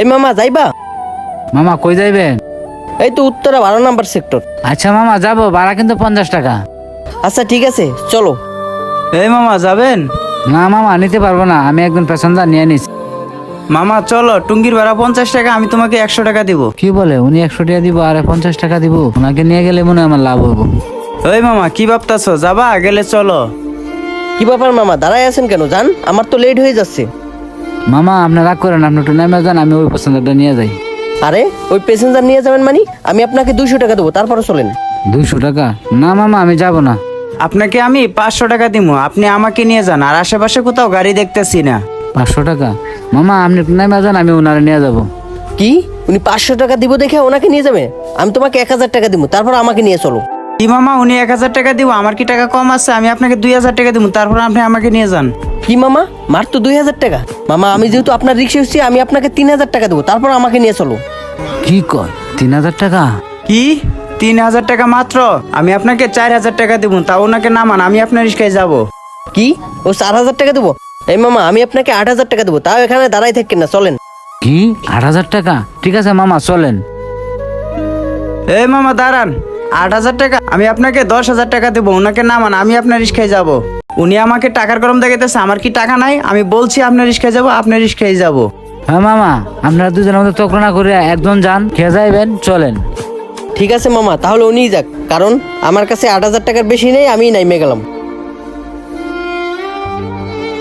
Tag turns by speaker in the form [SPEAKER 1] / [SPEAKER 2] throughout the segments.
[SPEAKER 1] এই মামা যাইবা?
[SPEAKER 2] মামা কই যাইবেন?
[SPEAKER 1] এই তো উত্তরা 12 নাম্বার সেক্টর।
[SPEAKER 2] আচ্ছা মামা যাবো, ভাড়া কিন্তু 50 টাকা।
[SPEAKER 1] আচ্ছা ঠিক আছে চলো।
[SPEAKER 3] এই মামা যাবেন?
[SPEAKER 2] না মামা নিতে পারবো না, আমি একজন প্যাসেঞ্জার নিয়ে নিস।
[SPEAKER 3] মামা চলো, টুঙ্গির ভাড়া 50 টাকা, আমি তোমাকে 100 টাকা দিব।
[SPEAKER 2] কি বলে উনি 100 টাকা দিব আর 50 টাকা দিব? ওনাকে নিয়ে গেলে মনে হয় আমার লাভ হবো।
[SPEAKER 3] ওই মামা কি ভাবতাছো, যাবা? গেলে চলো।
[SPEAKER 1] কি ব্যাপার মামা, দাঁড়ায় আছেন কেন? যান, আমার তো লেট হয়ে যাচ্ছে।
[SPEAKER 2] মামা আপনি রাগ করেন, আপনি একটু নেমে যান, আমি ওই প্যাসেঞ্জারটা নিয়ে যাই।
[SPEAKER 1] আরে ওই প্যাসেঞ্জার নিয়ে যাবেন মানে? আমি আপনাকে 200 টাকা দেবো, তারপরে চলেন।
[SPEAKER 2] 200 টাকা? না মামা আমি যাব না।
[SPEAKER 3] আপনাকে আমি 500 টাকা দিব, আপনি আমাকে নিয়ে যান। আর আশেপাশে কোথাও গাড়ি দেখতেছি না।
[SPEAKER 2] 500 টাকা? মামা আপনি একটু নেমে যান, আমি ওনারে নিয়ে যাব।
[SPEAKER 1] কি? উনি 500 টাকা দিব দেখে ওনাকে নিয়ে যাবে? আমি তোমাকে 1000 টাকা দিব, তারপর আমাকে নিয়ে চলো।
[SPEAKER 3] কি মামা, উনি 1000 টাকা দিব, আমার কি টাকা কম আছে? আমি আপনাকে 2000 টাকা দিব, তারপর আপনি আমাকে নিয়ে যান।
[SPEAKER 1] কি মামা, মাত্র 2000 টাকা? মামা আমি যেহেতু আপনার রিক্সা হচ্ছি, আমি আপনাকে 3000 টাকা দেবো, তারপর আমাকে নিয়ে চলো।
[SPEAKER 2] কি কয় 3000 টাকা?
[SPEAKER 3] কি 3000 টাকা মাত্র? আমি আপনাকে 4000 টাকা দিব, তা ওনাকে নামান, আমি আপনার রিস্কায় যাব।
[SPEAKER 1] কি? ও 4000 টাকা দেবো? এই মামা আমি আপনাকে 8000 টাকা দেবো, তাও এখানে দাঁড়াই থাকেন না, চলেন।
[SPEAKER 2] কি 8000 টাকা? ঠিক আছে মামা চলেন।
[SPEAKER 3] এই মামা দাঁড়ান, 8000 টাকা? আমি আপনাকে 10,000 টাকা দেবো, ওনাকে নামান, আমি আপনার রিস্কায় যাব। উনি আমাকে টাকার গরম দেখাইতেছে, আমার কি টাকা নাই? আমি বলছি আপনার রিস্কায় যাব, আপনার রিস্কায় যাব।
[SPEAKER 2] হ্যাঁ মামা, আপনারা দুজনের মধ্যে তক্র না করে একজন যান, খেয়ে যাইবেন, চলেন।
[SPEAKER 1] ঠিক আছে মামা, তাহলে উনিই যাক, কারণ আমার কাছে 8000 টাকার বেশি নেই, আমি নাইমে গেলাম।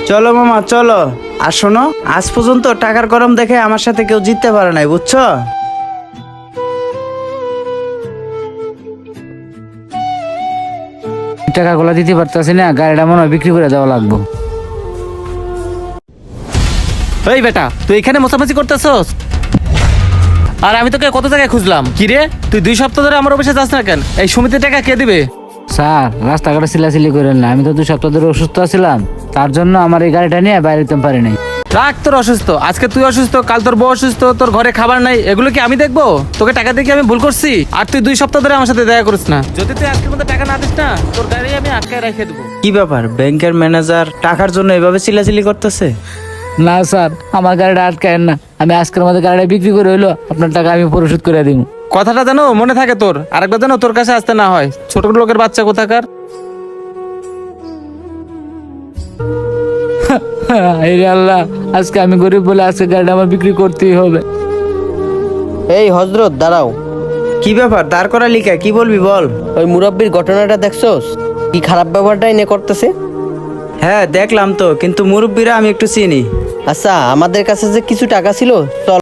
[SPEAKER 3] চলো মামা চলো। আর শোনো, আজ পর্যন্ত টাকার গরম দেখে আমার সাথে কেউ জিততে পারে নাই, বুঝছো?
[SPEAKER 2] টাকাগুলো দিতে পারতেছি না, গাড়িটা মনে হয় বিক্রি করে দেওয়া লাগবে।
[SPEAKER 4] এই বেটা, তুই এখানে মোছামাছি করতেছস? আর আমি তোকে কত জায়গায় খুঁজলাম। কি রে, তুই 2 সপ্তাহ ধরে আমার অফিসে যাস না কেন? এই সমিতির টাকা কে দিবে?
[SPEAKER 2] স্যার রাস্তাঘাটে চিল্লাচিল্লি করেন না, আমি তো 2 সপ্তাহ ধরে অসুস্থ ছিলাম, তার জন্য আমার এই গাড়িটা নিয়ে বাইরে যেতে পারি নাই।
[SPEAKER 4] রাখ, তোর অসুস্থ, আজকে তুই অসুস্থ, কাল তোর বউ অসুস্থ, তোর ঘরে খাবার নাই, এগুলো কি আমি দেখবো? তোকে টাকা দিয়ে কি আমি ভুল করছি? আর তুই 2 সপ্তাহ ধরে আমার সাথে দেখা করিস না। যদি তুই আজকের মধ্যে টাকা না দিস না, তোর গাড়ি আমি আটকায় রেখে দেবো।
[SPEAKER 3] কি ব্যাপার, ব্যাংকের ম্যানেজার টাকার জন্য এভাবে চিল্লাচিল্লি করতেছে?
[SPEAKER 2] না স্যার, আমার গাড়িটা আটকায়েন না, আমি আজকের মধ্যে গাড়িটা বিক্রি করে হইলো আপনার টাকা আমি পরিশোধ করে দিব।
[SPEAKER 4] কথাটা জানো মনে থাকে তোর, আরেকবার যেন তোর কাছে আসতে না হয়, ছোট লোকের বাচ্চা কোথাকার।
[SPEAKER 2] এই রে আল্লাহ, আজকে আমি গরিব বলে আজকে গাড়িটা আমার বিক্রি করতেই হবে।
[SPEAKER 1] এই হজরত দাঁড়াও।
[SPEAKER 3] কি ব্যাপার, দাঁড় করা লিখা, কি বলবি বল।
[SPEAKER 1] ওই মুরব্বির ঘটনাটা দেখছোস? কি খারাপ ব্যবহারটাই নে করতেছে।
[SPEAKER 3] হ্যাঁ দেখলাম তো, কিন্তু মুরব্বীরা আমি একটু চিনি।
[SPEAKER 1] আচ্ছা আমাদের কাছে যে কিছু টাকা ছিল, চল